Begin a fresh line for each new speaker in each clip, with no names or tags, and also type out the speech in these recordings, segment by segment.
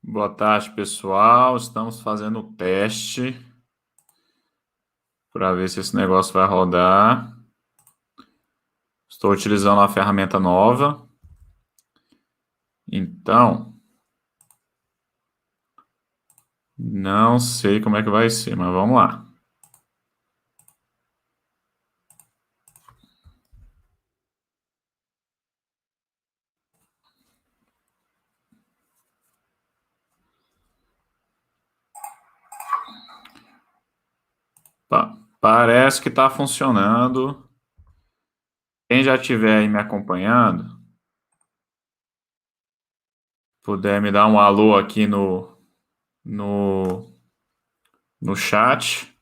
Boa tarde, pessoal. Estamos fazendo o teste para ver se esse negócio vai rodar. Estou utilizando uma ferramenta nova. Então, não sei como é que vai ser, mas vamos lá. Parece que está funcionando. Quem já estiver aí me acompanhando, puder me dar um alô aqui no, no chat,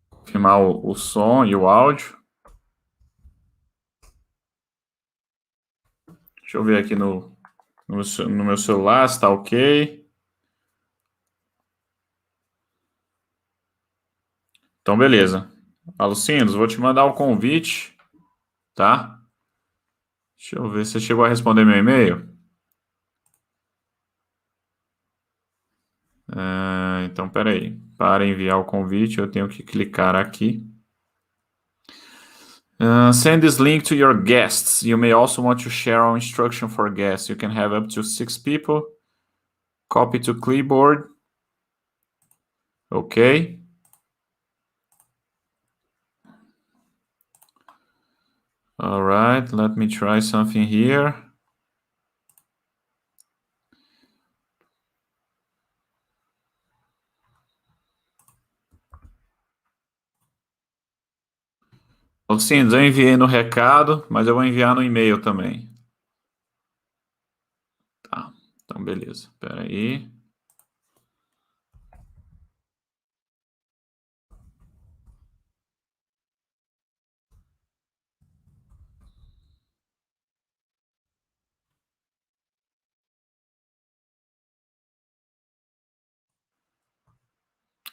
confirmar o som e o áudio. Deixa eu ver aqui no meu celular se está ok. Então, beleza. Alucindos, vou te mandar um convite, tá? Deixa eu ver se você chegou a responder meu e-mail. Então, peraí. Para enviar o convite, eu tenho que clicar aqui. Send this link to your guests. You may also want to share our instruction for guests. You can have up to 6 people. Copy to clipboard. Ok. All right, let me try something here. Alcides, eu enviei no recado, mas eu vou enviar no e-mail também. Tá, então beleza. Espera aí.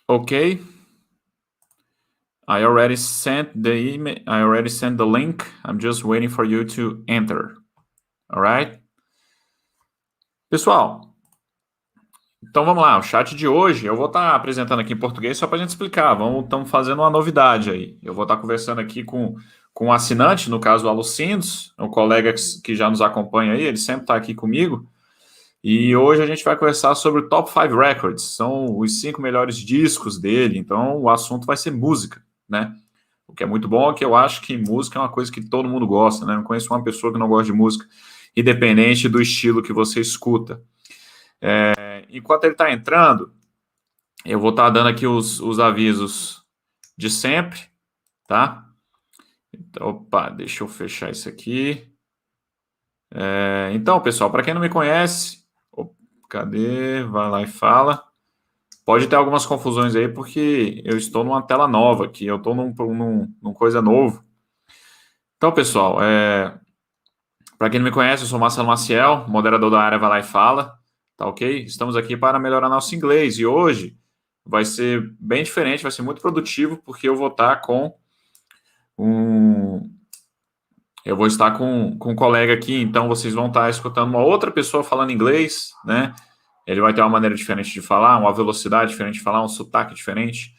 Ok. I already sent the email. I already sent the link. I'm just waiting for you to enter. All right? Pessoal, então vamos lá. O chat de hoje eu vou estar apresentando aqui em português só para a gente explicar. Estamos fazendo uma novidade aí. Eu vou estar conversando aqui com um assinante, no caso o Alucindos, um colega que já nos acompanha aí, ele sempre está aqui comigo. E hoje a gente vai conversar sobre o Top 5 Records. São os 5 melhores discos dele. Então o assunto vai ser música, né? O que é muito bom é que eu acho que música é uma coisa que todo mundo gosta, né? Não conheço uma pessoa que não gosta de música, independente do estilo que você escuta. Enquanto ele está entrando, eu vou estar dando aqui os avisos de sempre, tá? Então, opa, deixa eu fechar isso aqui. Então, pessoal, para quem não me conhece, cadê? Vai lá e fala. Pode ter algumas confusões aí, porque eu estou numa tela nova aqui, eu estou num coisa novo. Então, pessoal, para quem não me conhece, eu sou Marcelo Maciel, moderador da área Vai Lá e Fala, tá ok? Estamos aqui para melhorar nosso inglês e hoje vai ser bem diferente, vai ser muito produtivo, porque eu vou estar com um colega aqui, então vocês vão estar escutando uma outra pessoa falando inglês, né? Ele vai ter uma maneira diferente de falar, uma velocidade diferente de falar, um sotaque diferente,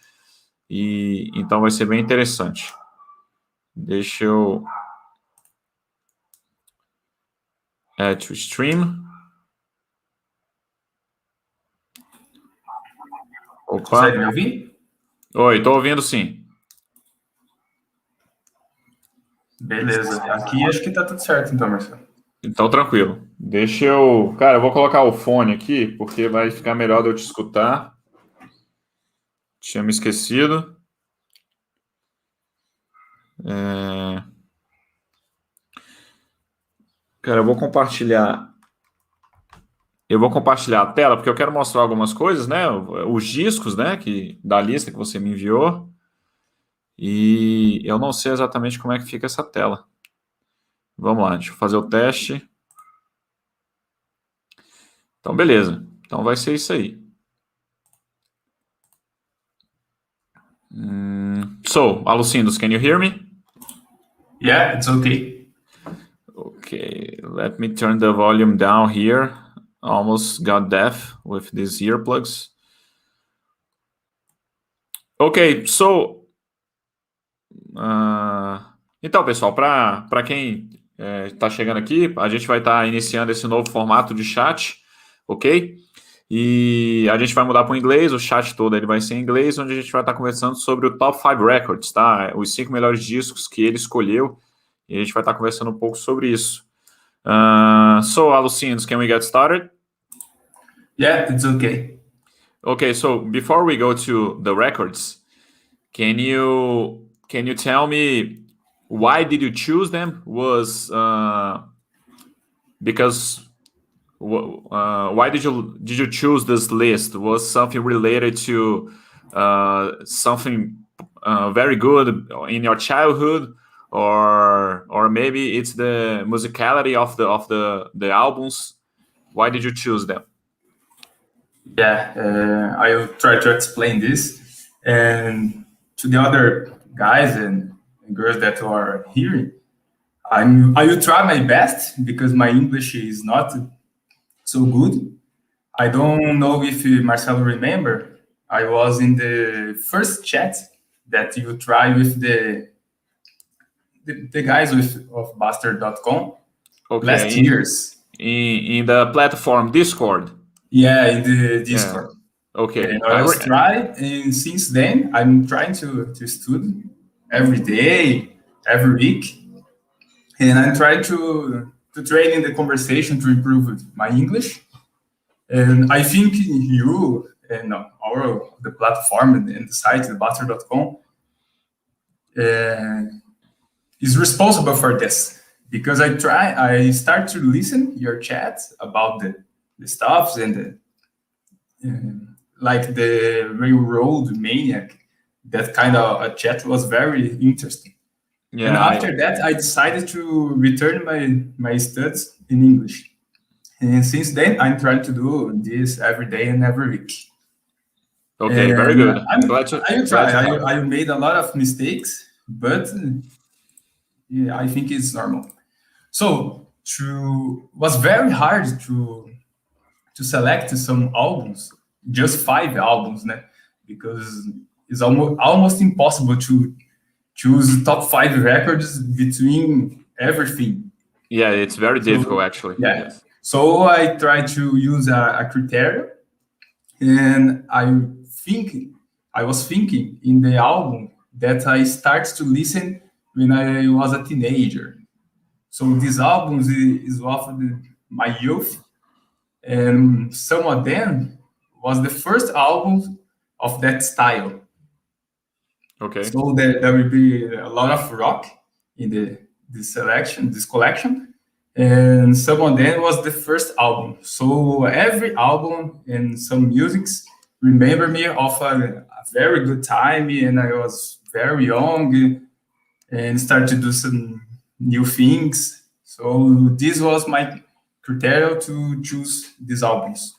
e então vai ser bem interessante. Deixa eu add to stream. Opa.
Consegue me ouvir?
Oi, estou ouvindo sim.
Beleza. Aqui acho que tá tudo certo, então, Marcelo.
Então, tranquilo. Deixa eu... Cara, eu vou colocar o fone aqui, porque vai ficar melhor de eu te escutar. Tinha me esquecido. Cara, eu vou compartilhar... Eu vou compartilhar a tela, porque eu quero mostrar algumas coisas, né? Os discos, né? Da lista que você me enviou. E eu não sei exatamente como é que fica essa tela. Vamos lá, deixa eu fazer o teste. Então, beleza. Então, vai ser isso aí. So, Alucindos, can you hear me?
Yeah, it's okay.
Okay, let me turn the volume down here. Almost got deaf with these earplugs. Ok, so. Então, pessoal, para quem está chegando aqui, a gente vai estar iniciando esse novo formato de chat, ok? E a gente vai mudar para o inglês, o chat todo ele vai ser em inglês, onde a gente vai estar conversando sobre o Top 5 Records, tá? Os 5 melhores discos que ele escolheu, e a gente vai estar conversando um pouco sobre isso. So, Alucinos, can we get started?
Yeah, it's okay.
Okay, so before we go to the records, can you tell me why did you choose them? Was because why did you choose this list? Was something related to something very good in your childhood, or maybe it's the musicality of the albums? Why did you choose them?
Yeah, I'll try to explain this. And to the other guys and girls that are hearing, I will try my best because my English is not so good. I don't know if Marcelo remember. I was in the first chat that you try with the guys of Bastter.com last
Okay,
years.
in the platform Discord.
Yeah, in the Discord.
Yeah. Okay,
And I was trying, and since then I'm trying to study every day, every week, and I'm trying to train in the conversation to improve my English. And I think you and the platform and the site, the Bastter.com, is responsible for this because I start to listen your chats about the stuffs and like the railroad maniac. That kind of a chat was very interesting.
yeah.
And after that, I decided to return my studies in English. And since then, I'm trying to do this every day and every week.
Okay,
And
very good. I'm glad
I try. I made a lot of mistakes, but yeah, I think it's normal. So was very hard to select some albums, just 5 albums, né? Because it's almost impossible to choose top 5 records between everything.
Yeah, it's very difficult actually.
Yeah.
Yes.
So I try to use a criteria, and I was thinking in the album that I started to listen when I was a teenager. So this album is of my youth, and some of them was the first album of that style.
Okay.
So there will be a lot of rock in this collection, and some of them was the first album. So every album and some musics remember me of a very good time, and I was very young and started to do some new things. So this was my criteria to choose these albums.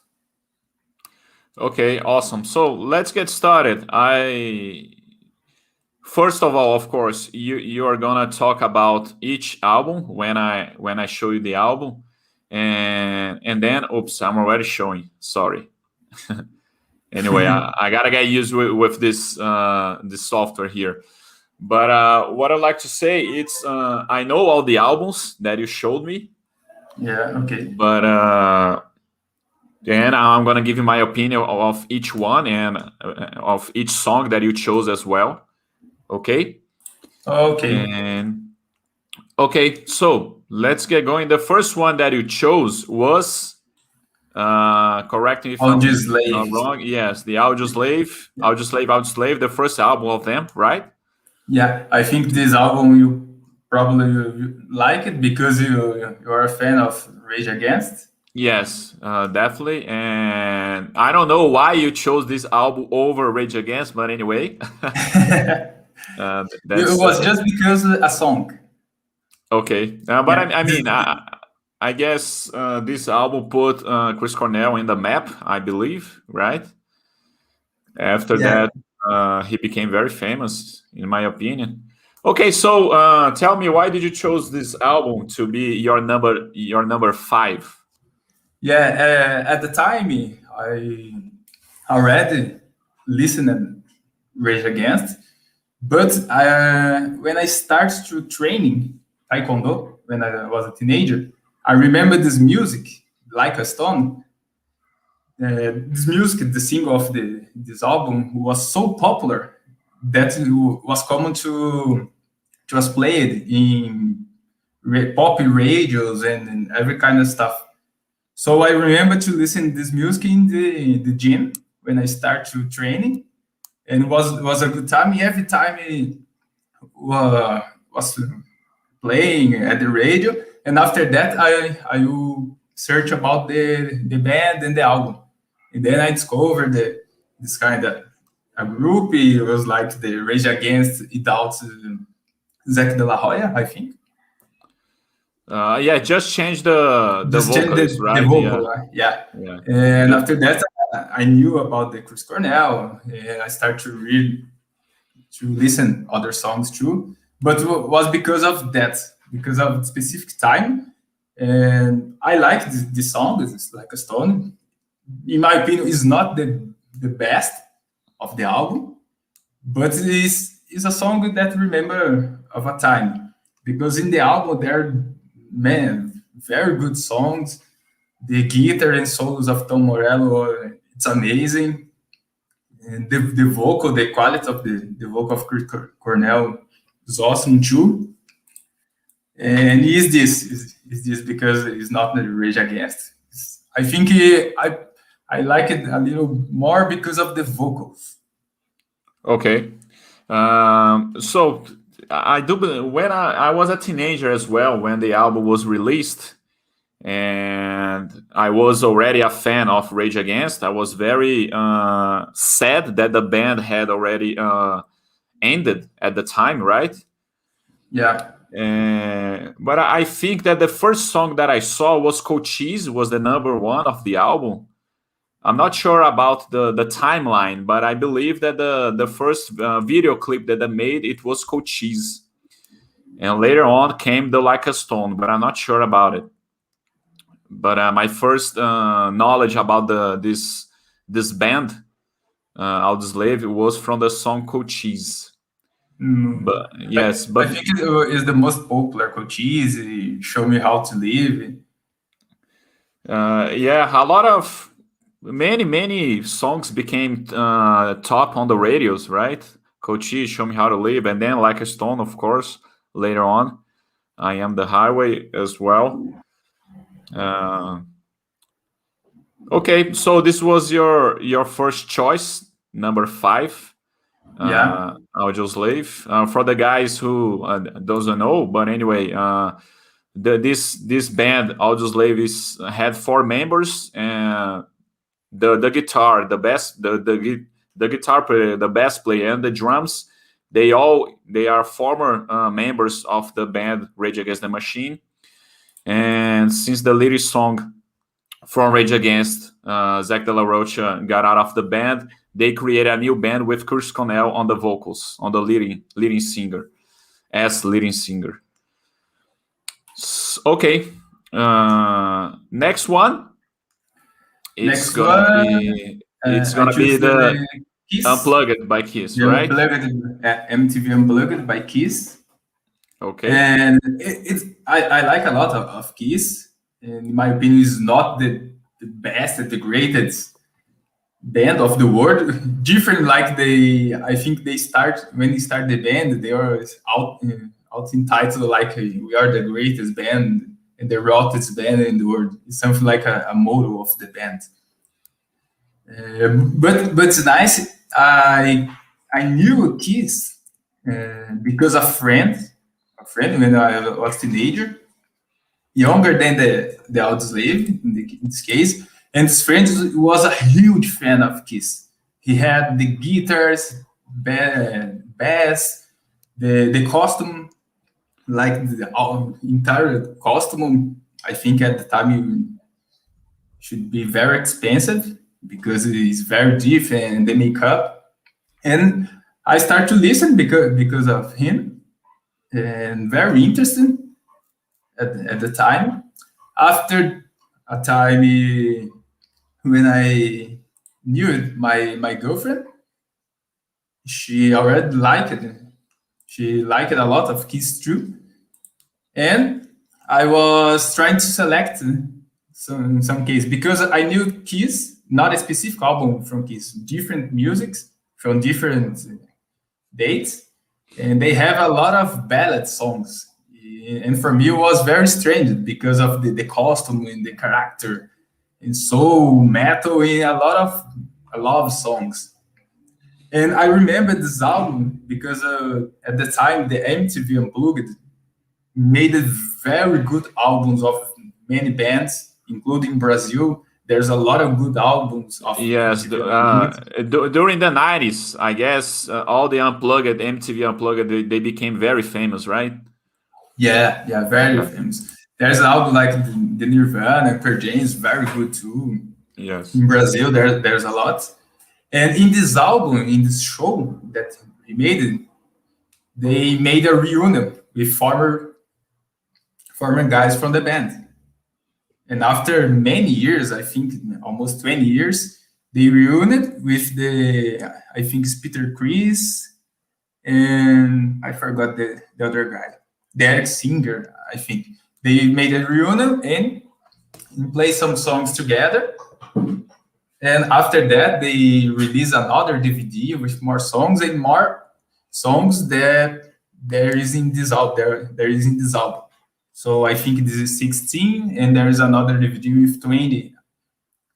Okay, awesome. So let's get started. First of all, of course, you are gonna talk about each album when I show you the album, and then oops, I'm already showing. Sorry. Anyway, I gotta get used with this this software here. But what I'd like to say, it's I know all the albums that you showed me.
Yeah. Okay.
But then I'm gonna give you my opinion of each one and of each song that you chose as well. Okay.
Okay.
And okay, so let's get going. The first one that you chose was correct me if I'm wrong. Yes, the Audioslave, Audioslave, the first album of them, right?
Yeah, I think this album you probably like it because you are a fan of Rage Against.
Yes, definitely. And I don't know why you chose this album over Rage Against, but anyway.
It was just because a song.
Okay, but I mean, I guess this album put Chris Cornell in the map, I believe, right? After that, he became very famous, in my opinion. Okay, so tell me, why did you choose this album to be your number five?
Yeah, at the time I already listened Rage Against, but when I started to training Taekwondo when I was a teenager, I remember this music, Like a Stone. This music, the single of this album, was so popular that it was common to was played in pop radios and every kind of stuff. So I remember to listen this music in the gym when I start to training, and it was a good time. Every time it was playing at the radio, and after that I will search about the band and the album, and then I discovered this kind of a group. It was like the Rage Against without Zac De La Hoya, I think.
Yeah, just change the
Just change
vocalist,
the
right? Yeah,
vocal, yeah.
yeah.
And
The-
after that, I knew about the Chris Cornell, and I started to read to listen other songs too. But it was because of that, because of specific time. And I like this song. It's like a stone. In my opinion, is not the best of the album, but it's a song that remember of a time, because in the album there are, man, very good songs. The guitar and solos of Tom Morello, it's amazing. And the vocal, the quality of the vocal of Chris Cornell is awesome too. And is this because it's not the Rage Against. I think I like it a little more because of the vocals.
okay. So I do when I was a teenager as well when the album was released, and I was already a fan of Rage Against. I was very sad that the band had already ended at the time, right?
Yeah.
But I think that the first song that I saw was Cochise, was the number one of the album. I'm not sure about the timeline, but I believe that the first video clip that they made, it was Cochise, and later on came the Like a Stone, but I'm not sure about it. But my first knowledge about this band, Audioslave, was from the song Cochise.
Mm.
But yes,
I
but
think it is the most popular. Cochise, Show Me How to Live.
yeah, a lot of many songs became top on the radios, right? Cochise, Show Me How to Live, and then Like a Stone, of course, later on. I Am the Highway as well. Uh, okay, so this was your first choice, number five,
Yeah.
Audioslave. For the guys who doesn't know, but anyway, this band Audioslave had four members, and the guitar, the guitar player, the bass player, and the drums. They are former members of the band Rage Against the Machine, and since the lyric song from Rage Against, Zach De La Rocha got out of the band, they created a new band with Chris Cornell on the vocals, on the leading singer, as leading singer. Okay, next one. It's
Next
gonna
one,
be it's
I
gonna be
choose
the
the Kiss.
Unplugged by Kiss,
The
right?
Unplugged, MTV Unplugged by Kiss.
Okay.
And I like a lot of Kiss. And in my opinion, is not the best, the greatest band of the world. Different, like I think they start when they start the band, they are out in title like we are the greatest band and the rottest band in the world. It's something like a motto of the band. But it's nice. I knew Kiss because a friend when I was teenager, younger than the Audioslave in this case, and his friend was a huge fan of Kiss. He had the guitars, bass, the costume, like the entire costume. I think at the time it should be very expensive because it is very deep and the makeup. And I start to listen because of him. and very interesting at the time. After a time when I knew my girlfriend, she already liked it. She liked a lot of Kiss too, and I was trying to select some Kiss because I knew Kiss, not a specific album from Kiss, different musics from different dates, and they have a lot of ballad songs. And for me, it was very strange because of the costume and the character, and so metal in a lot of songs. And I remember this album because at the time the MTV Unplugged made a very good albums of many bands, including Brazil. There's a lot of good albums of
Yes,
MTV Unplugged.
during the 90s, I guess all the unplugged, MTV unplugged, they became very famous, right?
Yeah, yeah, very
Yeah.
famous. There's an album like the Nirvana, Pearl Jam is very good too.
Yes.
In Brazil, there's a lot. And in this album, in this show that he made it, they made a reunion with former guys from the band. And after many years, I think almost 20 years, they reunited with I think it's Peter Chris, and I forgot the other guy, Derek Singer, I think. They made a reunion and play some songs together. And after that, they released another DVD with more songs and more songs that there is in this album. There is in this album. So I think this is 16, and there is another DVD with 20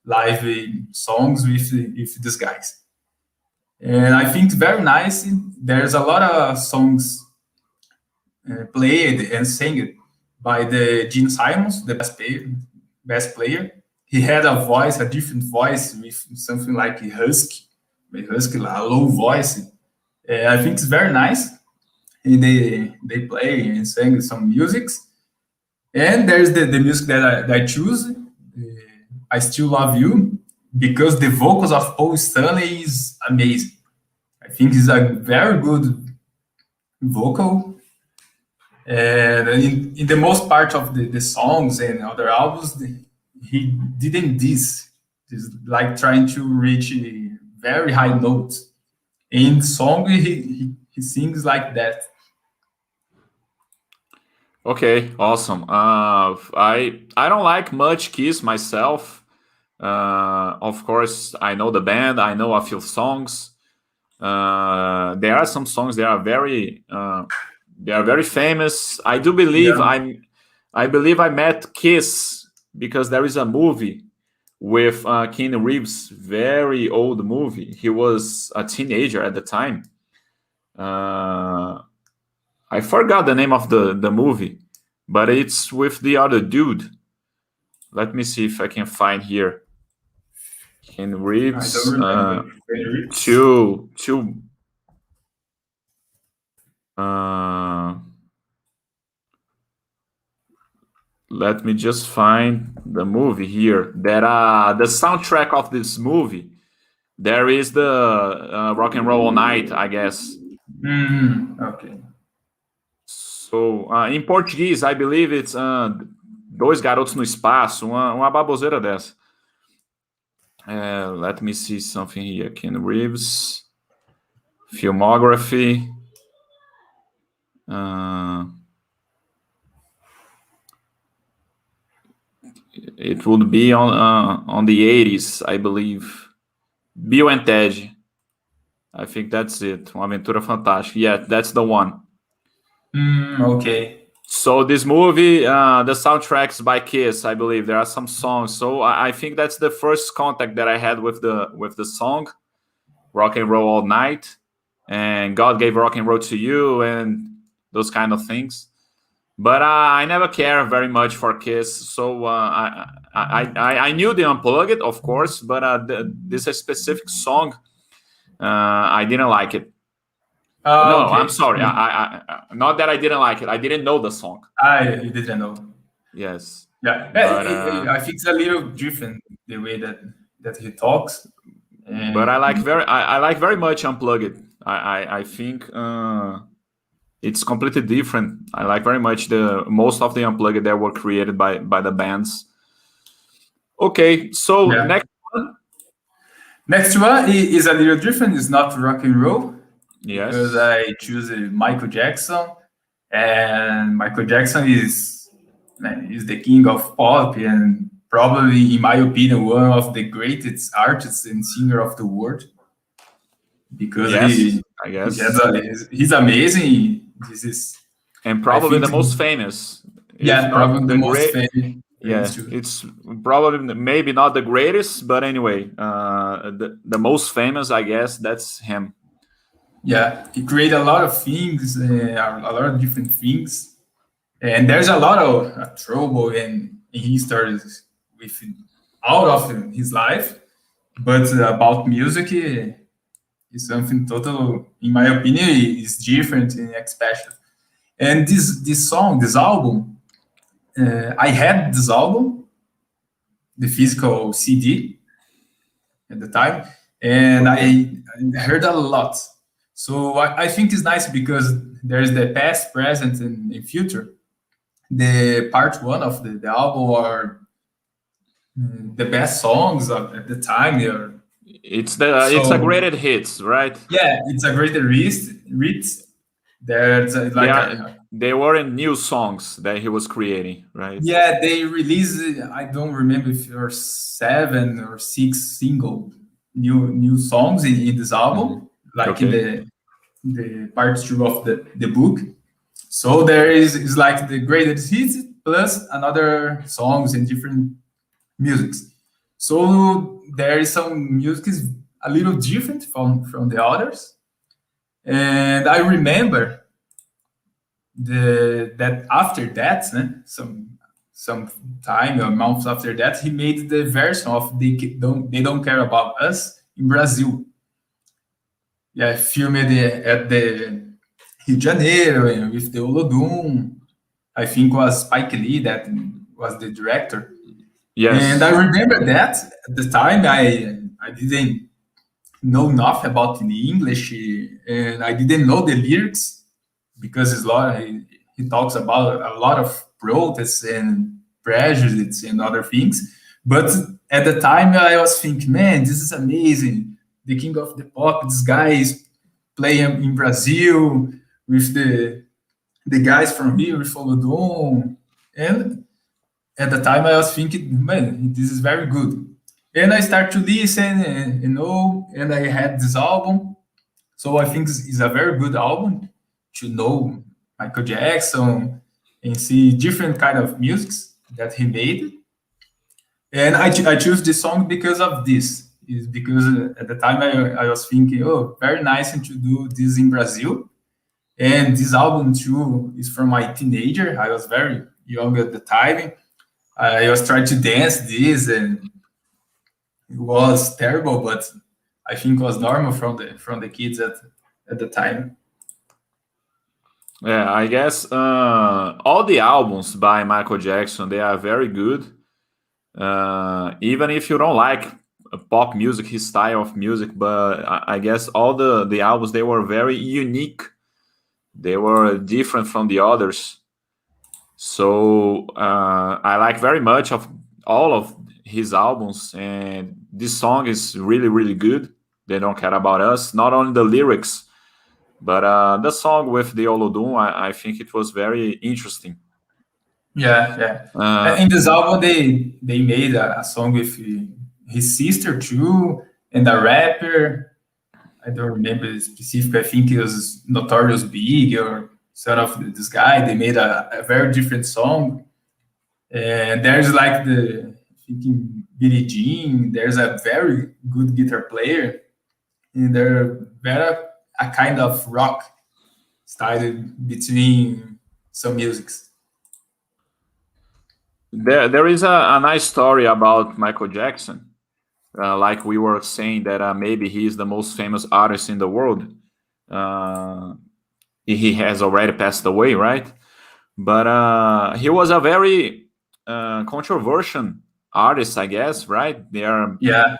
live songs with these guys. And I think it's very nice. There's a lot of songs played and sang by the Gene Simons, the best player. He had a voice, a different voice with something like a husky, a low voice. I think it's very nice. And they play and sing some musics. And there's the music that I choose. I Still Love You, because the vocals of Paul Stanley is amazing. I think he's a very good vocal. And in the most part of the songs and other albums, he didn't this. Just like trying to reach a very high notes. In the song, he sings like that.
Okay, awesome. I don't like much Kiss myself. Of course, I know the band. I know a few songs. There are some songs that are they are very famous. I do believe
Yeah.
I believe I met Kiss because there is a movie with Keanu Reeves, very old movie. He was a teenager at the time. I forgot the name of the movie, but it's with the other dude. Let me see if I can find here. Keanu
I don't
Reeves,
remember. Very
two. Uh, Let me just find the movie here. That the soundtrack of this movie. There is the Rock and Roll All Night, I guess.
Okay.
So, em português, I believe it's Dois Garotos no Espaço, uma baboseira dessa. Let me see something here. Ken Reeves, filmography. It would be on the 80s, I believe. Bill and Ted. I think that's it. Uma Aventura Fantástica. Yeah, that's the one.
Okay.
So this movie, the soundtracks by Kiss, I believe there are some songs. So I think that's the first contact that I had with the song, Rock and Roll All Night, and God Gave Rock and Roll to You, and those kind of things. But I never care very much for Kiss, so I knew the Unplugged, of course, but this specific song, I didn't like it. No,
Okay.
I'm sorry. Not that I didn't like it. I didn't know the song.
You didn't know.
Yes.
Yeah,
But
I think it's a little different the way that he talks.
but I like very much Unplugged. I think It's completely different. I like very much the most of the unplugged that were created by the bands. Okay, so
Yeah.
next one.
Next one is a little different. It's not rock and roll because
Yes.
I choose Michael Jackson, and Michael Jackson is the king of pop and probably, in my opinion, one of the greatest artists and singer of the world because
Yes, I
has
guess.
he's amazing. This is,
And
I
probably
think,
the most famous. If
yeah,
not
probably the
the
most
great,
famous
yeah,
too.
it's probably maybe not the greatest, but anyway, the most famous, I guess, that's him.
Yeah, he created a lot of things, a lot of different things, and there's a lot of trouble in histories with out of his life. But about music, is something total, in my opinion, is different and special. And this album, I had this album, the physical CD at the time, and
Okay.
I heard a lot. So I think it's nice because there's the past, present, and future. The part one of the album are the best songs at the time.
It's a
So
graded hits, right?
yeah, it's a great read. There's
They
like
are
a
they weren't new songs that he was creating, right?
yeah, they released, I don't remember if there were 7 or 6 single new songs in this
Hmm.
album, like in
Okay.
the part two of the book. So there is like the greatest hits plus another songs and different musics. So there is some music is a little different from the others. And I remember that after that, some time or months after that, he made the version of they don't care about us in Brazil. Yeah, filmed at the Rio de Janeiro with the Olodum. I think was Spike Lee that was the director. And I
Yes.
remember that at the time I didn't know nothing about the English and I didn't know the lyrics because he talks about a lot of protests and prejudice and other things. But at the time, I was thinking, man, this is amazing. The king of the pop, this guy is playing in Brazil with the guys from here with Olodum. And at the time, I was thinking, man, this is very good. And I start to listen and I had this album, so I think it's a very good album to know Michael Jackson and see different kind of musics that he made. And I choose this song because of this. Is because at the time I was thinking, oh, very nice to do this in Brazil. And this album too is from my teenager. I was very young at the time. I was trying to dance this, and it was terrible, but I think it was normal from the kids at the time.
Yeah, I guess all the albums by Michael Jackson, they are very good. Even if you don't like pop music, his style of music, but I guess all the albums, they were very unique. They were different from the others. So I like very much of all of his albums, and this song is really really good. They don't care about us. Not only the lyrics, but the song with the Olodum, I think it was very interesting.
Yeah, yeah.
Uh,
In this album, they made a song with his sister too, and a rapper. I don't remember the specific. I think it was Notorious Big or son of this guy. They made a very different song. And there's like I think in Billie Jean. There's a very good guitar player, and they're very a kind of rock style between some musics.
there is a nice story about Michael Jackson. Like we were saying that maybe he is the most famous artist in the world. Uh, he has already passed away, right? But he was a very controversial artist, I guess, right? There are
Yeah,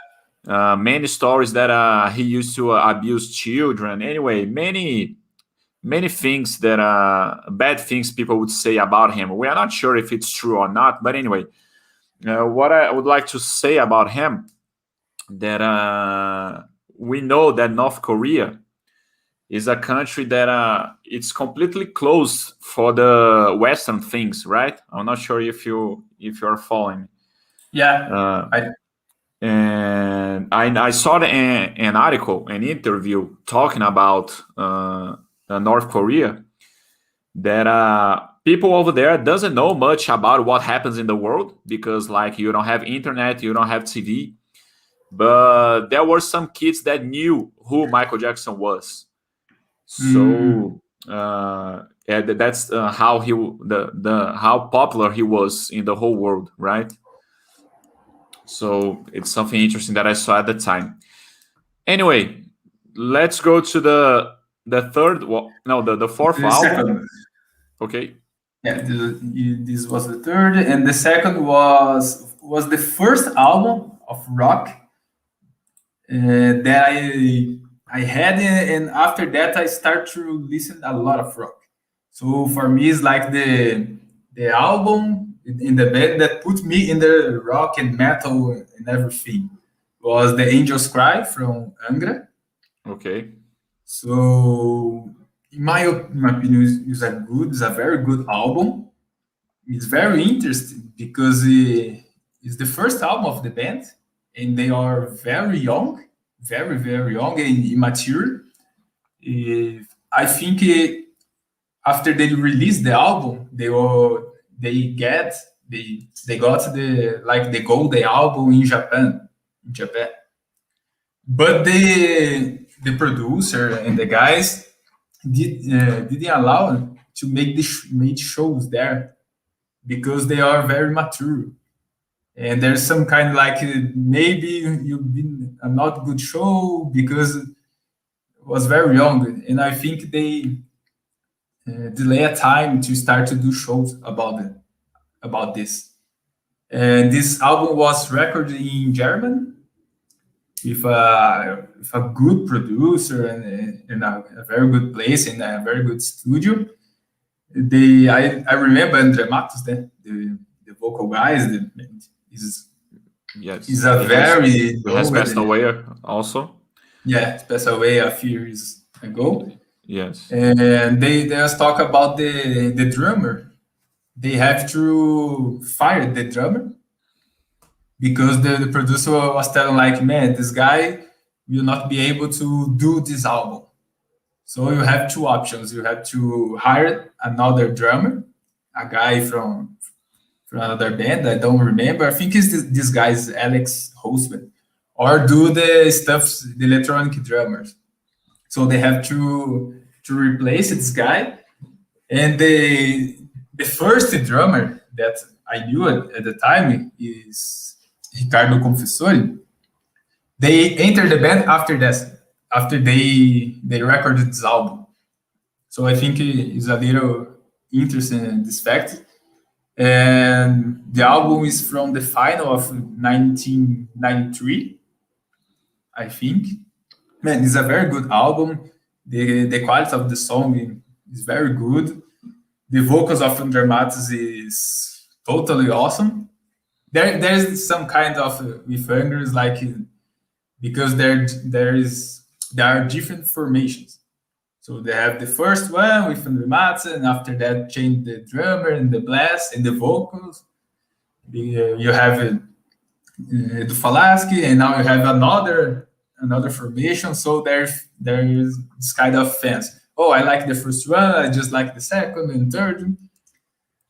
many stories that he used to abuse children. Anyway, many many things that bad things people would say about him. We are not sure if it's true or not, but anyway, what I would like to say about him that we know that North Korea is a country that it's completely closed for the Western things, right? I'm not sure if you're following.
Yeah,
Uh,
I
and I saw an article, an interview talking about North Korea that people over there doesn't know much about what happens in the world because like you don't have internet, you don't have TV, but there were some kids that knew who Michael Jackson was.
mm,
So yeah, that's how the how popular he was in the whole world, right? So it's something interesting that I saw at the time. Anyway, let's go to the third. Well, no, the fourth
the
album.
second.
Okay.
Yeah, this was the third, and the second was the first album of rock that I had, and after that I start to listen a lot of rock. So for me, it's like the album in the band that put me in the rock and metal and everything was the Angels Cry from Angra.
Okay.
So in my opinion, it's a very good album. It's very interesting because it's the first album of the band, and they are very young, very young and immature. I think after they released the album, they get they got the like the golden album in Japan. But the producer and the guys didn't allow them to make shows there because they are very mature. And there's some kind of like maybe you've been a not good show because it was very young, and I think they delay a time to start to do shows about this. And this album was recorded in German with a good producer and in a very good place in a very good studio. I remember Andre Matos, the vocal guys,
Yes.
is a
He has
very
he has
low
passed away also.
yeah, passed away a few years ago.
Yes.
And they just talk about the drummer. They have to fire the drummer because the producer was telling like, man, this guy will not be able to do this album. So you have two options. You have to hire another drummer, a guy from another band. I don't remember. I think it's this guy's Alex Hostman, or do the stuff, the electronic drummers. So they have to replace this guy, and the first drummer that I knew at the time is Ricardo Confessori. They entered the band after that, after they recorded this album. So I think it's a little interesting in this fact. And the album is from the final of 1993, I think. Man, it's a very good album. The quality of the song is very good. The vocals of Andre Matos is totally awesome. There's some kind of with like because there are different formations. So they have the first one with Andre Matos, and after that change the drummer and the blast and the vocals. You have Edu Falaschi, and now you have another formation. So there's this kind of fans. Oh, I like the first one. I just like the second and third.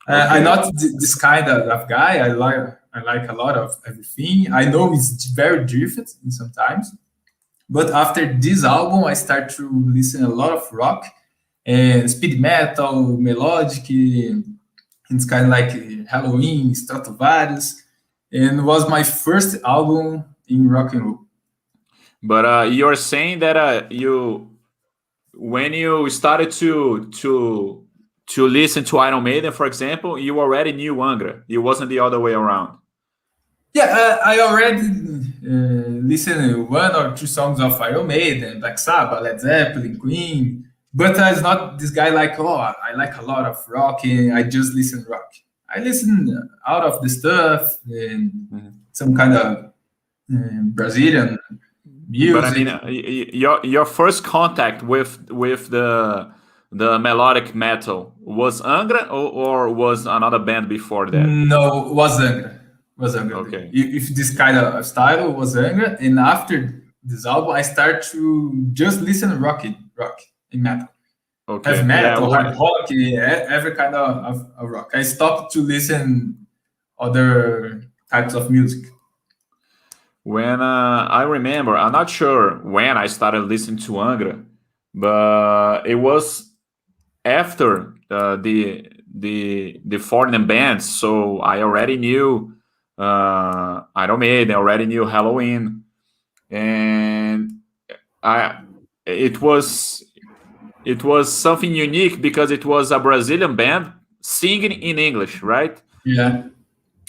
I'm
Okay.
not this kind of guy. I like a lot of everything. I know it's very different sometimes, but after this album, I start to listen a lot of rock and speed metal, melodic. It's kind of like Halloween, Stratovarius, and was my first album in rock and roll.
But you're saying that you when you started to listen to Iron Maiden, for example, you already knew Angra. It wasn't the other way around.
Yeah, I already listened one or two songs of Iron Maiden, Black Sabbath, Led Zeppelin, Queen, But it's not this guy like, oh, I like a lot of rock and I just listen rock. I listen out of the stuff and
Mhm.
some kind of Brazilian
But I mean,
music.
your first contact with the melodic metal was Angra, or was another band before that?
No, was Angra. Was Angra.
Okay,
If this kind of style was Angra, and after this album, I start to just listen rock and metal, heavy
okay, yeah.
metal, hard rock, every kind of rock. I stopped to listen other types of music.
When I remember, I'm not sure when I started listening to Angra, but it was after the foreign bands. So I already knew Iron Maiden, I already knew Halloween, and I it was it was something unique because it was a Brazilian band singing in English, right?
Yeah.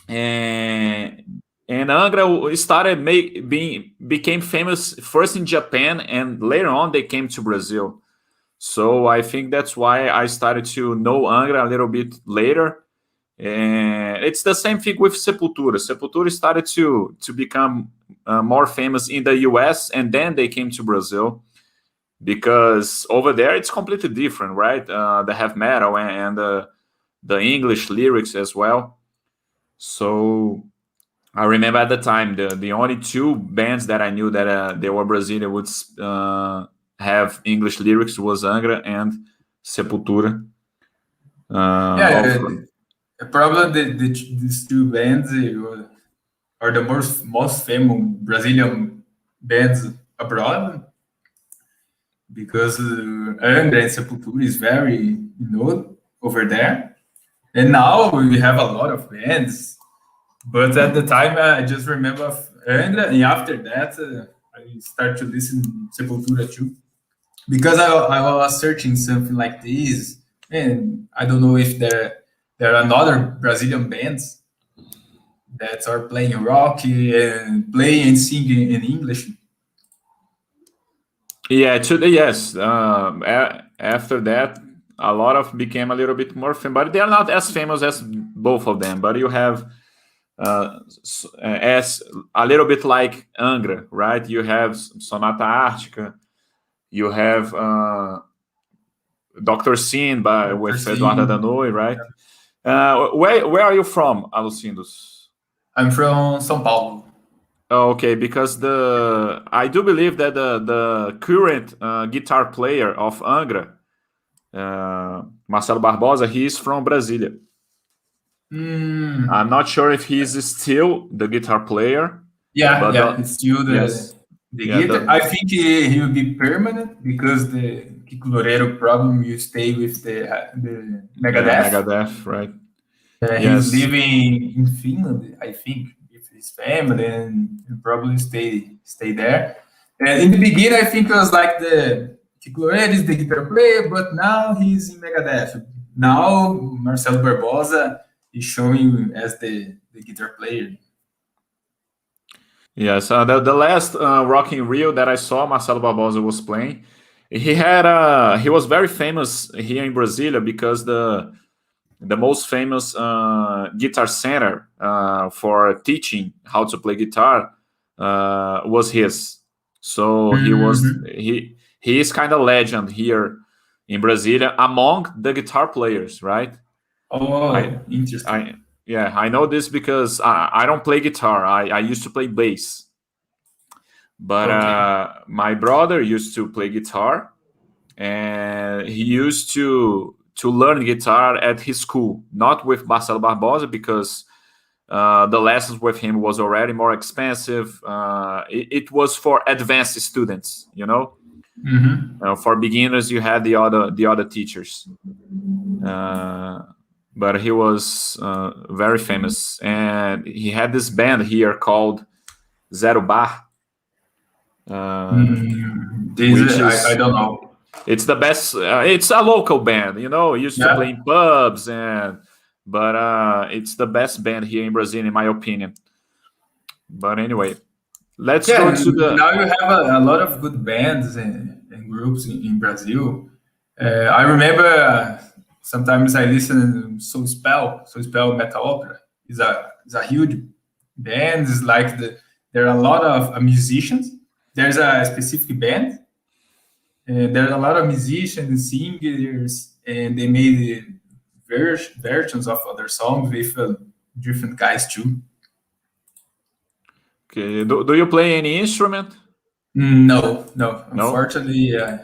And Angra started being became famous first in Japan, and later on they came to Brazil. So I think that's why I started to know Angra a little bit later. And it's the same thing with Sepultura. Sepultura started to become more famous in the US, and then they came to Brazil because over there it's completely different, right? The heavy metal and the English lyrics as well. So I remember at the time the only two bands that I knew that they were Brazilian would have English lyrics was Angra and Sepultura.
Yeah,
Of
probably these two bands are the most famous Brazilian bands abroad because Angra and Sepultura is very known over there. And now we have a lot of bands. But at the time, I just remember Angra, and after that, I start to listen Sepultura too. Because I was searching something like this, and I don't know if there are another Brazilian bands that are playing rock and playing and singing in English.
Yeah, yes. After that, a lot of became a little bit more famous, but they are not as famous as both of them. But you have as a little bit like Angra, right? You have Sonata Ártica, you have Doctor Sin by
Dr.
with Eduardo
Sim.
Danoi, right? Where are you from, Alucindos?
I'm from São Paulo.
Oh, okay, because the I do believe that the current guitar player of Angra, Marcelo Barbosa, he is from Brasília. I'm
Mm,
not sure if he is still the guitar player,
yeah,
but
yeah, it's still
yes,
the
yeah,
guitar. I think he will be permanent because the Kiko Loureiro problem you stay with the
yeah,
Megadeth.
Megadeth, right?
He's
Yes,
living in Finland, I think, with his family, and he'll probably stay there. And in the beginning, I think it was like the Kiko Loureiro is the guitar player, but now he's in Megadeth. Now Marcelo Barbosa is showing as the guitar player.
yes. The last Rock in Rio that I saw, Marcelo Barbosa was playing. He was very famous here in Brasilia because the most famous guitar center for teaching how to play guitar was his. So
Mhm.
he is kind of legend here in Brasilia among the guitar players, right? I
Oh, interesting.
I yeah, I know this because I don't play guitar. I used to play bass, but
Okay.
my brother used to play guitar, and he used to learn guitar at his school, not with Marcelo Barbosa because the lessons with him was already more expensive. It was for advanced students, you know.
Hmm.
For beginners, you had the other teachers. Uh, but he was very famous, and he had this band here called Zero Bar, uh,
This
which
I
is
don't know.
it's the best. It's a local band, you know. Used to play
Yeah.
in pubs, but it's the best band here in Brazil, in my opinion. But anyway, let's go
Yeah,
to the
now you have a lot of good bands and groups in Brazil. I remember sometimes I listen to Soul Spell Metal Opera. It's a huge band. It's like there are a lot of musicians. There's a specific band. There are a lot of musicians, singers, and they made versions of other songs with different guys too.
Okay. Do you play any instrument?
No.
No?
Unfortunately, I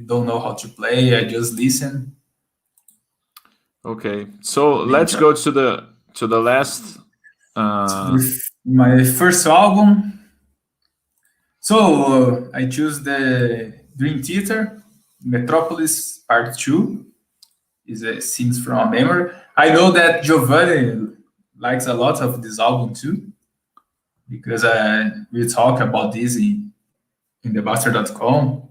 don't know how to play. I just listen.
Okay. So let's go to the last.
With my first album. So I choose the Dream Theater, Metropolis Part 2. Is a Scenes from a Memory. I know that Giovanni likes a lot of this album too, because we talk about this in the Bastter.com.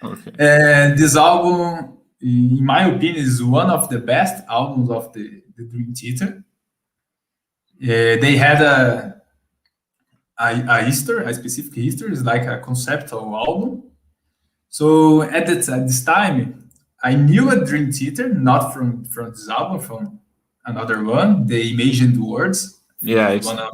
Okay.
And this album, in my opinion, is one of the best albums of the Dream Theater. They had a history, a specific history. It's like a conceptual album. So at this time, I knew a Dream Theater, not from this album, from another one, the Imagined Words.
Yeah, it's
one of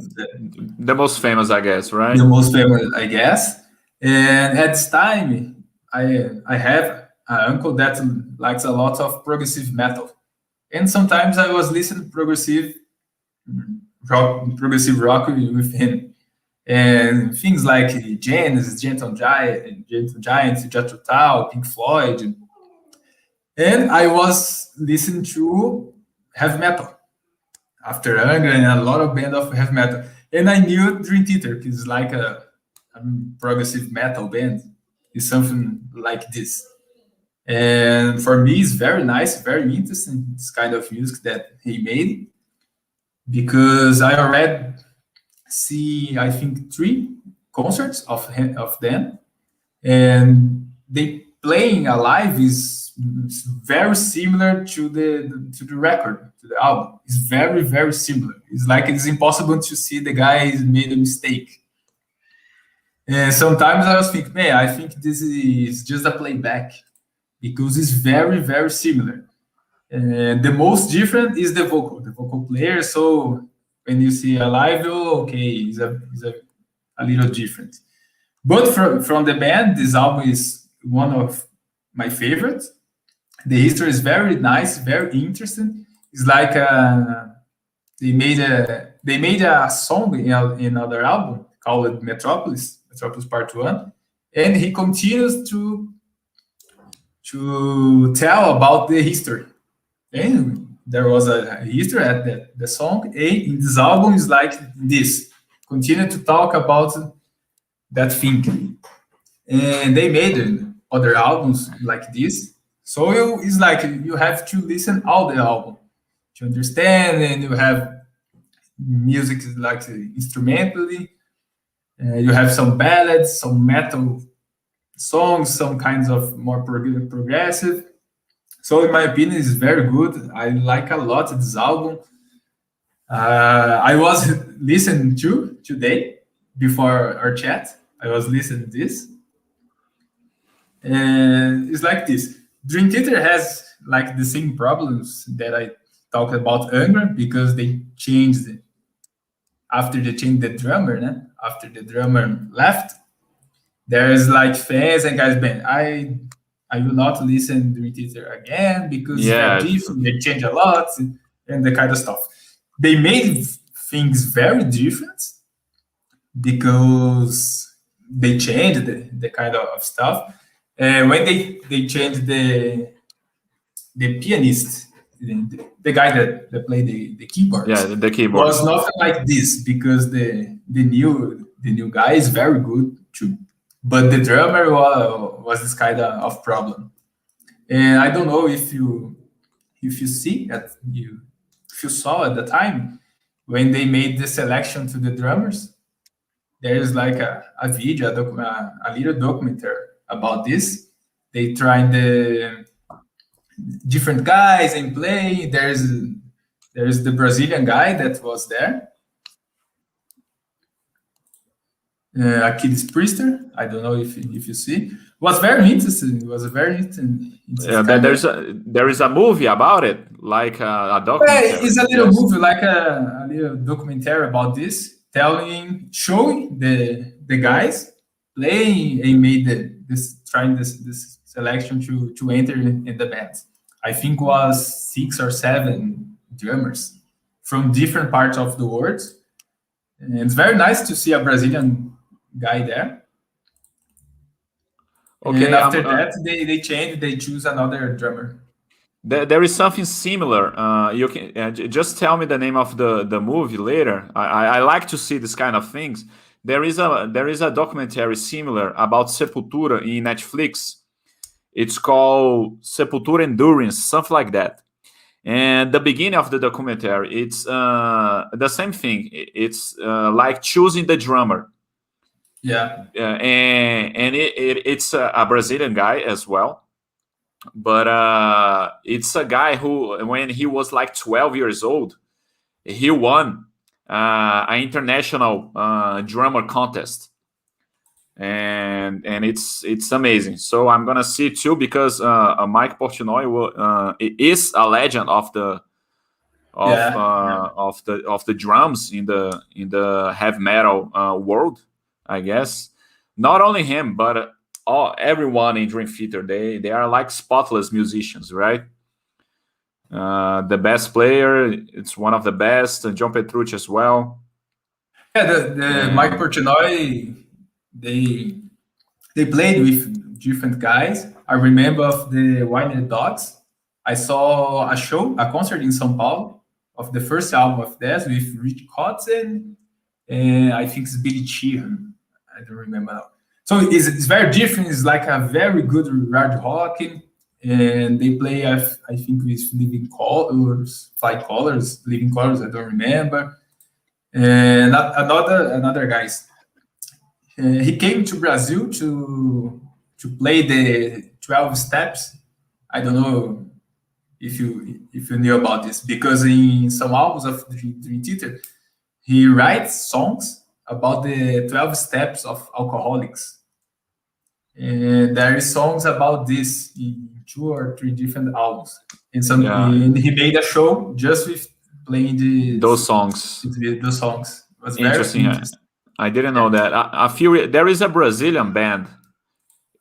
the most famous, I guess, right?
The most famous, I guess. And at this time, I have an uncle that likes a lot of progressive metal, and sometimes I was listening to progressive rock with him, and things like Genesis, Gentle Giants, Jethro Tull, Pink Floyd, and I was listening to heavy metal after Angra and a lot of band of heavy metal, and I knew Dream Theater because like a progressive metal band is something like this. And for me, it's very nice, very interesting, this kind of music that he made, because I already see, I think, 3 concerts of them, and they playing alive is very similar to the record, to the album. It's very, very similar. It's like it's impossible to see the guy made a mistake. And sometimes I was thinking, man, I think this is just a playback, because it's very, very similar. And the most different is the vocal player. So when you see a live, oh, okay, it's a little different. But from the band, this album is one of my favorites. The history is very nice, very interesting. It's like they made a song in another album called Metropolis Part 1, and he continues to tell about the history. And there was a history at the song. And in this album is like this. Continue to talk about that thing. And they made other albums like this. So it's like you have to listen all the album to understand, and you have music like instrumentally. You have some ballads, some metal songs, some kinds of more progressive. So in my opinion, it's very good. I like a lot this album. I was listening to today before our chat. I was listening to this, and it's like this. Dream Theater has like the same problems that I talked about Angra, because they changed it after they changed the drummer. After the drummer left, there's like fans and guys, man, I will not listen to Dream Theater again, because
Yeah.
it's different. They change a lot and the kind of stuff. They made things very different, because they changed the kind of stuff. And when they changed the pianist, the guy that played the keyboards,
Yeah, the keyboard
was nothing like this, because the new guy is very good too, but the drummer was this kind of problem. And I don't know if you saw at the time when they made the selection to the drummers. There is like a video, a little documentary about this. They tried the different guys and play. There's the Brazilian guy that was there. Achilles Priester. I don't know if you see. It was very interesting. It was a very interesting kind of.
There is a movie about it, like a
Yeah,
documentary.
it's a little
Yes.
movie, like a little documentary about this, showing the guys playing and made this selection to enter in the band. I think was 6 or 7 drummers from different parts of the world. And it's very nice to see a Brazilian guy there. And
Okay.
after that, they change. They choose another drummer.
There is something similar. You can just tell me the name of the movie later. I like to see this kind of things. There is a documentary similar about Sepultura in Netflix. It's called Sepultura Endurance, something like that. And the beginning of the documentary, it's the same thing. It's like choosing the drummer.
Yeah.
And it's a Brazilian guy as well. But it's a guy who, when he was like 12 years old, he won an international drummer contest, and it's amazing. So I'm gonna see it too, because Mike Portnoy is a legend of the of the drums in the heavy metal world, I guess. Not only him, but everyone in Dream Theater, they are like spotless musicians, right? The best player, it's one of the best, and John Petrucci as well.
Yeah, the Mike Portnoy, they played with different guys. I remember of the Wine Dogs. I saw a concert in São Paulo of the first album of theirs with Rich Kotzen, and I think it's Billy Sheehan. I don't remember now. So it's very different. It's like a very good hard rock, and they play, I think, with Living Colors, Flight Colors, Living Colors. I don't remember. And another guys. He came to Brazil to play the 12 steps. I don't know if you knew about this, because in some albums of Dream Theater, he writes songs about the 12 steps of alcoholics. And there is songs about this in 2 or 3 different albums. And he made a show just with playing
those songs.
Those songs. It was
interesting.
Very interesting.
I didn't know that. There is a Brazilian band,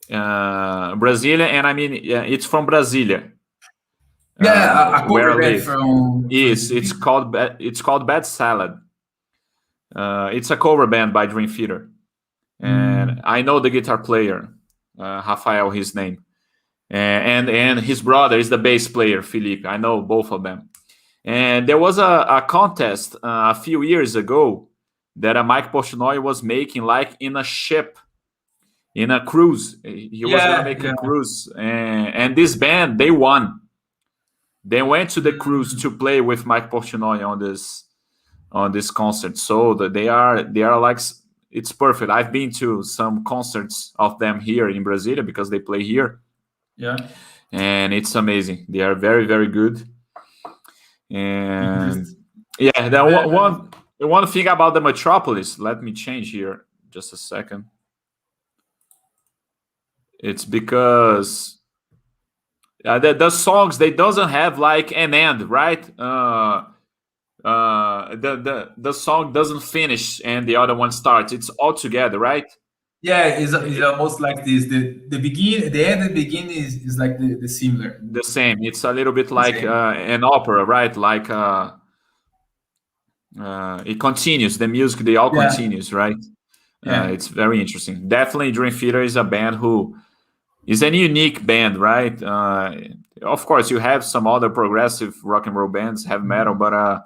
Brazilian, and I mean it's from Brasilia.
Yeah, a cover band from.
Yes, it's called Bad Salad. It's a cover band by Dream Theater, and I know the guitar player, Rafael, his name, and his brother is the bass player, Felipe. I know both of them. And there was a contest a few years ago that Mike Portnoy was making, like in a ship, in a cruise. He was going to make a cruise. And this band, they won. They went to the cruise to play with Mike Portnoy on this concert. So they are like, it's perfect. I've been to some concerts of them here in Brasilia because they play here.
Yeah.
And it's amazing. They are very, very good. And one thing about the Metropolis, let me change here just a second. It's because the songs, they doesn't have like an end, right? The song doesn't finish and the other one starts. It's all together, right?
Yeah, it's almost like this. The begin, the end, and the beginning is like the similar.
The same. It's a little bit like an opera, right? Like it continues. The music, they all continues, right? Yeah. It's very interesting. Definitely, Dream Theater is a band who is a unique band, right? Of course, you have some other progressive rock and roll bands, heavy metal, but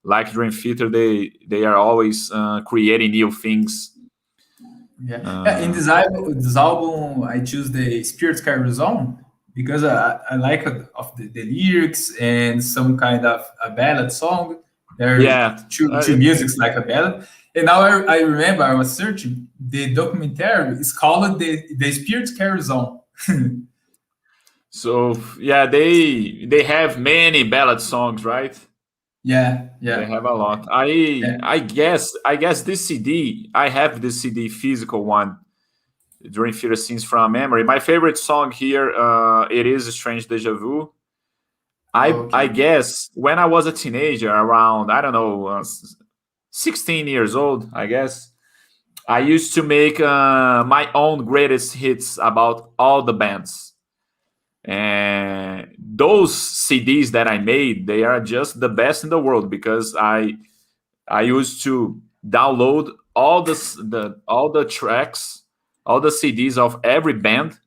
like Dream Theater, they are always creating new things.
In this album, I choose the Spirit Carries On because I like of the lyrics and some kind of a ballad song. There are two musics like a ballad. And now I remember I was searching, the documentary is called the Spirit Carries On.
So yeah, they have many ballad songs, right?
Yeah,
They
yeah,
have a lot.
yeah.
I guess this CD. I have this CD physical one. Dream Theater scenes from memory. My favorite song here, it is Strange Deja Vu. I
Okay.
guess when I was a teenager, around I don't know, 16 years old, I guess I used to make my own greatest hits about all the bands. And those CDs that I made, they are just the best in the world because I used to download all the tracks, all the CDs of every band,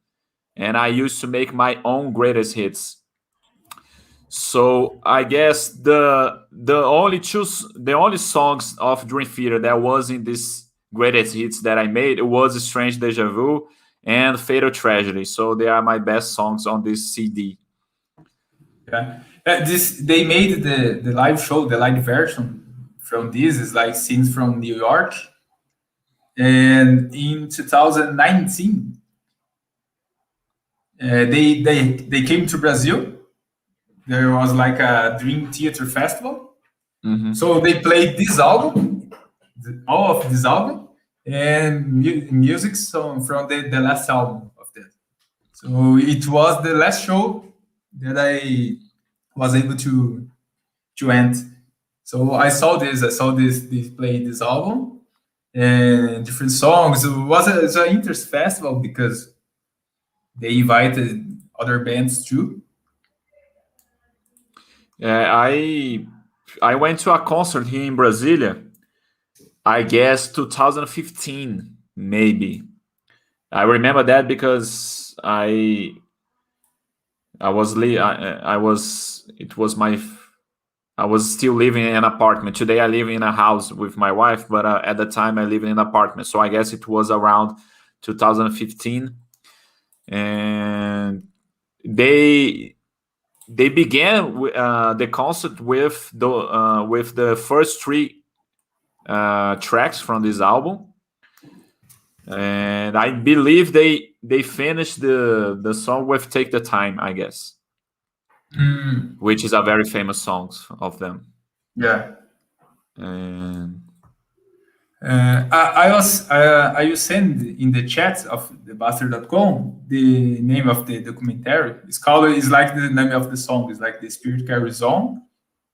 and I used to make my own greatest hits. So I guess the only songs of Dream Theater that was in this greatest hits that I made, it was Strange Deja Vu and Fatal Tragedy. So they are my best songs on this CD.
Yeah. This they made the live show, the live version from this is like scenes from New York, and in 2019, they came to Brazil. There was like a Dream Theater Festival,
Hmm.
so they played this album, all of this album, and music song from the last album of that. So it was the last show that I was able to end. So I saw this play this album and different songs. It's an interest festival because they invited other bands too.
I went to a concert here in Brasilia. I guess 2015, maybe. I remember that because I was I was it was my I was still living in an apartment. Today I live in a house with my wife, but at the time I lived in an apartment. So I guess it was around 2015, and they they began the concert with the first three tracks from this album, and I believe they finished the song with "Take the Time," I guess,
Mm,
which is a very famous song of them.
yeah.
And
I will send in the chat of the Bastter.com the name of the documentary. It's like the name of the song. It's like the Spirit Carries On.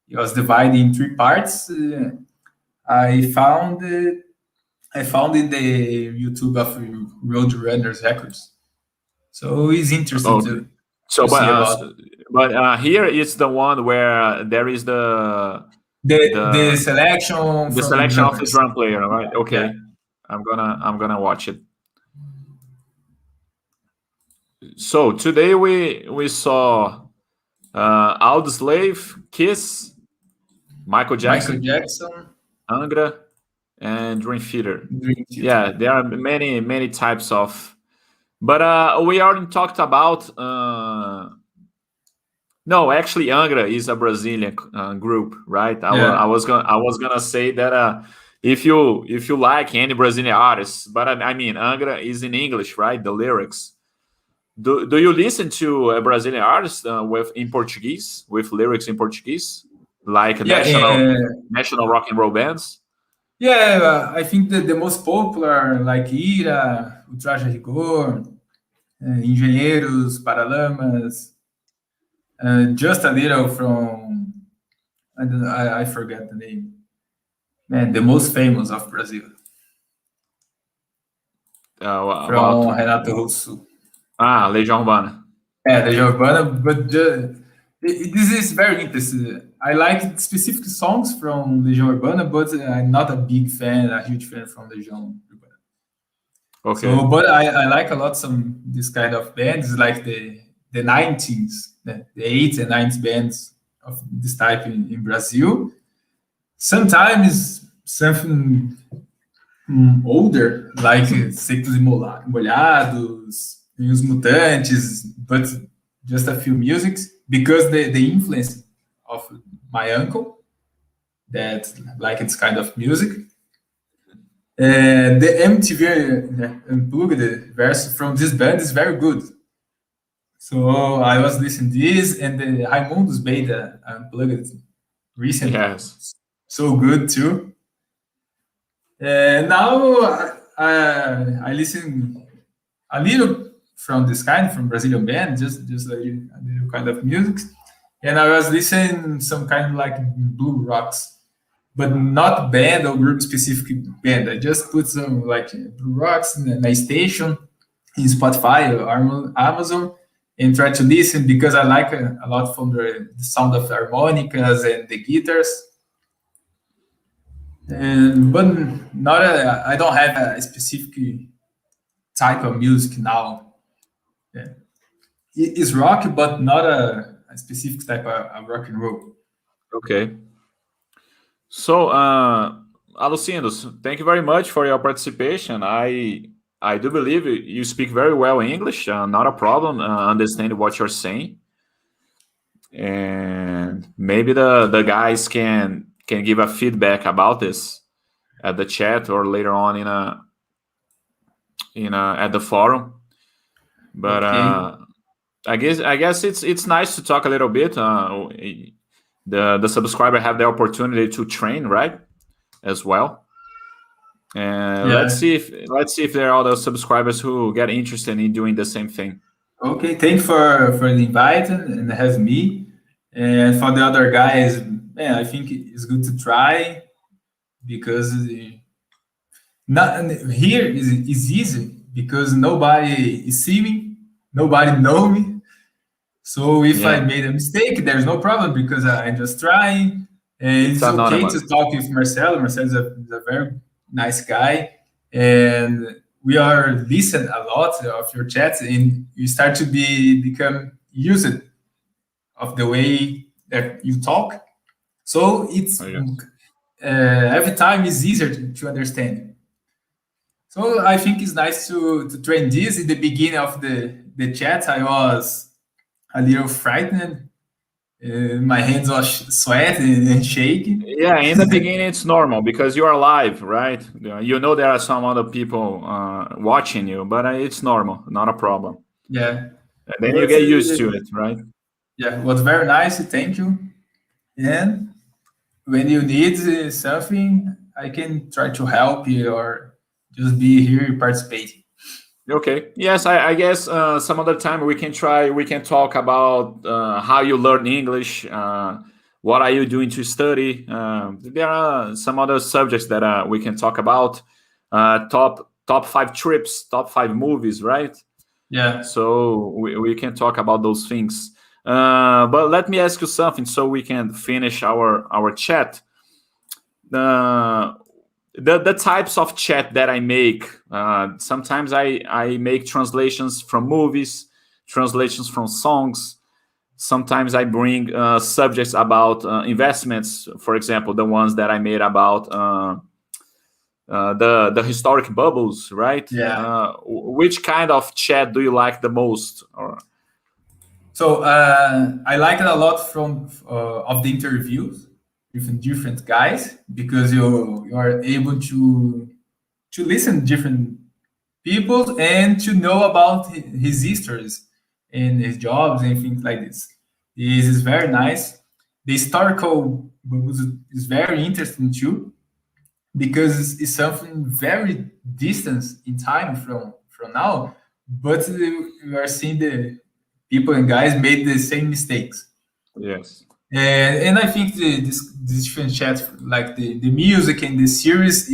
It was divided in three parts. I found it. I found in the YouTube of Roadrunners Records. So it's interesting
okay,
to
so
see about
here it's the one where there is
the
the
selection
the
from
selection of the
drummers.
drum player, right?
Yeah.
Okay, I'm gonna watch it. So today we saw Slave, Kiss, Michael
Michael
Jackson,
Jackson,
Angra, and Dream Theater.
Dream
Yeah,
Theater.
there are many types of. But we already talked about. No, actually, Angra is a Brazilian group, right?
Yeah.
I was gonna say that if you like any Brazilian artists, but I mean Angra is in English, right? The lyrics. Do you listen to a Brazilian artist with in Portuguese with lyrics in Portuguese, like
Yeah.
national rock and roll bands?
Yeah. I think that the most popular, like Ira, o Traje a Rigor, Engenheiros, Paralamas, just a little from, I forget the name. Man, the most famous of Brazil,
About
from Renato Russo.
Legião Urbana.
Yeah, the Urbana, but this is very interesting. I like specific songs from Legião Urbana, but I'm not a big fan, a huge fan from Legião Urbana.
Okay.
So, but I like a lot some this kind of bands, like the 90s, the 80s and 90s bands of this type in Brazil. Sometimes something older, like Secos e Molhados, e Os Mutantes, but just a few musics because the influence of my uncle that like it's kind of music. And the MTV Unplugged version from this band is very good. So I was listening to this and the Raimundos Beta Unplugged. recent,
Yes.
so good too. And now I listen a little from this kind, from Brazilian band, just a little kind of music. And I was listening some kind of like blue rocks, but not band or group specific band. I just put some like blue rocks in a station in Spotify or Amazon and try to listen because I like a lot from the sound of harmonicas and the guitars. And but not I don't have a specific type of music now. Yeah. It's rock, but not a specific type of rock and roll.
Okay. So, Alucindos, thank you very much for your participation. I do believe you speak very well English. Not a problem. Understand what you're saying, and maybe the guys can give a feedback about this at the chat or later on in a at the forum. But
Okay.
I guess it's nice to talk a little bit. The subscriber have the opportunity to train, right, as well. And
Yeah.
let's see if there are other subscribers who get interested in doing the same thing.
Okay. Thanks for the invite and have me. And for the other guys, man, I think it's good to try because not here is easy because nobody is see me, nobody know me. So if I
Yeah,
made a mistake, there's no problem because I'm just trying. And
it's
it's okay to
anonymous.
talk with Marcelo. Marcelo is a very nice guy, and we are listen a lot of your chats, and you start to become used of the way that you talk. So it's
I guess.
every time is easier to understand. So I think it's nice to train this. In the beginning of the chat, I was a little frightened. My hands are sweating and shaking.
Yeah, in the beginning it's normal because you are live, right? You know there are some other people watching you, but it's normal, not a problem.
Yeah,
And then you
but
get used to it, right?
yeah, it was very nice. Thank you. And when you need something, I can try to help you or just be here participating.
Okay. Yes, I guess some other time we can try. We can talk about how you learn English. What are you doing to study? There are some other subjects that we can talk about. Top five trips, top five movies, right?
Yeah,
So we can talk about those things. But let me ask you something so we can finish our chat. Uh, the types of chat that I make. Sometimes I make translations from movies, translations from songs. Sometimes I bring subjects about investments, for example, the ones that I made about the historic bubbles, right?
yeah.
Which kind of chat do you like the most? Or
So I like it a lot from of the interviews with different guys because you are able to listen to different people and to know about his histories and his jobs and things like this. This is very nice. The historical books is very interesting too because it's something very distant in time from now, but we are seeing the people and guys made the same mistakes.
yes,
And I think this different chat, like the music and the series,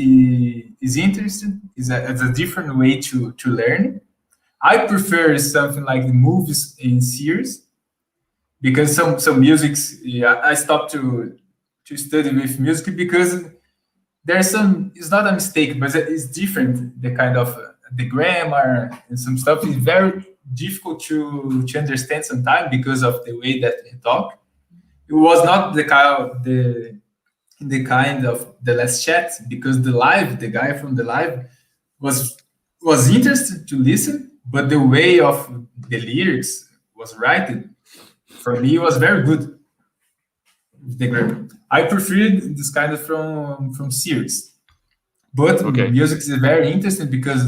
is interesting. It's a different way to learn. I prefer something like the movies and series because some musics. Yeah, I stopped to study with music because there's some. It's not a mistake, but it's different. The kind of the grammar and some stuff is very difficult to understand sometimes because of the way that they talk. It was not the kind of the last chat because the guy from the live was was interested to listen, but the way of the lyrics was written for me was very good. The grammar. I preferred this kind of from series, but
okay,
music is very interesting because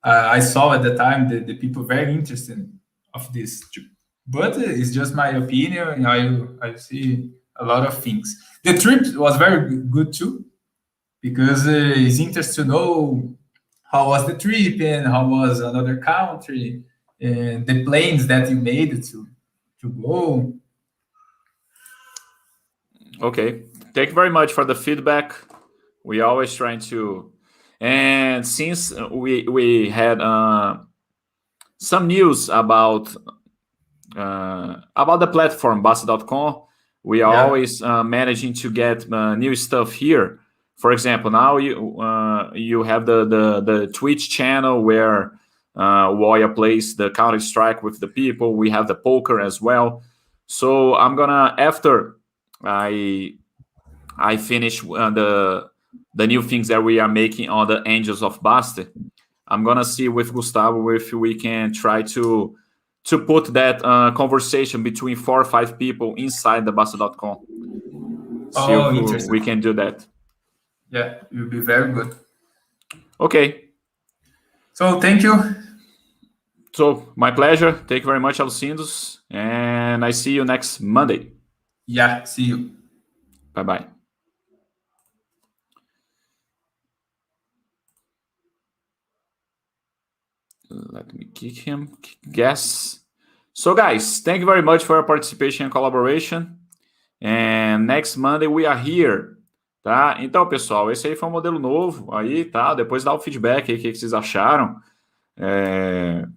I saw at the time the people very interested of this. But it's just my opinion. I see a lot of things. The trip was very good too, because it's interesting to know how was the trip and how was another country and the plans that you made to go.
Okay. Thank you very much for the feedback. We always trying to, and since we had some news about the platform Bastter.com, we are
Yeah.
always managing to get new stuff here. For example, now you have the Twitch channel where Woya plays the Counter Strike with the people. We have the poker as well. So I'm gonna, after I finish the new things that we are making on the Angels of Bastter, I'm gonna see with Gustavo if we can try to put that conversation between 4 or 5 people inside the Bastter.com. See
Oh,
if
interesting.
we can do that.
Yeah, it will be very good.
Okay.
So thank you.
So my pleasure. Thank you very much, Alcindos, and I see you next Monday.
Yeah, see you.
Bye-bye. Let me kick him. Guess. So, guys, thank you very much for your participation and collaboration. And next Monday we are here, tá? Então, pessoal, esse aí foi um modelo novo aí, tá? Depois dá o feedback aí, o que vocês acharam.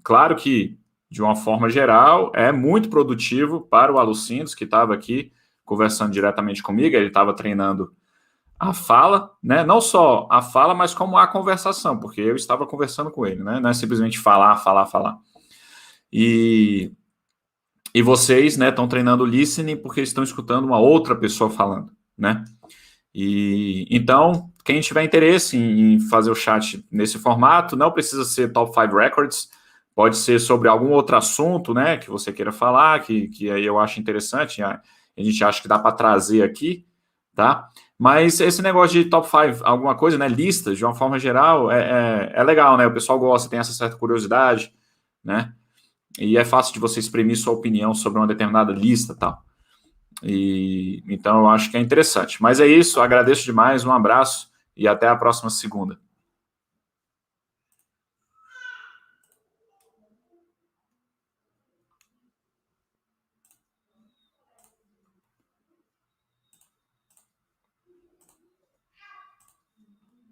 Claro que, de uma forma geral, é muito produtivo para o Alucindos, que estava aqui conversando diretamente comigo. Ele estava treinando a fala, né? Não só a fala, mas como a conversação, porque eu estava conversando com ele, né? Não é simplesmente falar. E vocês, né, estão treinando listening porque estão escutando uma outra pessoa falando, né? E então, quem tiver interesse em fazer o chat nesse formato, não precisa ser Top 5 Records, pode ser sobre algum outro assunto, né, que você queira falar, que aí eu acho interessante, a gente acha que dá para trazer aqui, tá? Mas esse negócio de Top 5, alguma coisa, né, listas, de uma forma geral, é legal, né? O pessoal gosta, tem essa certa curiosidade, né? E é fácil de você exprimir sua opinião sobre uma determinada lista, tal. E então eu acho que é interessante. Mas é isso, agradeço demais, um abraço e até a próxima segunda.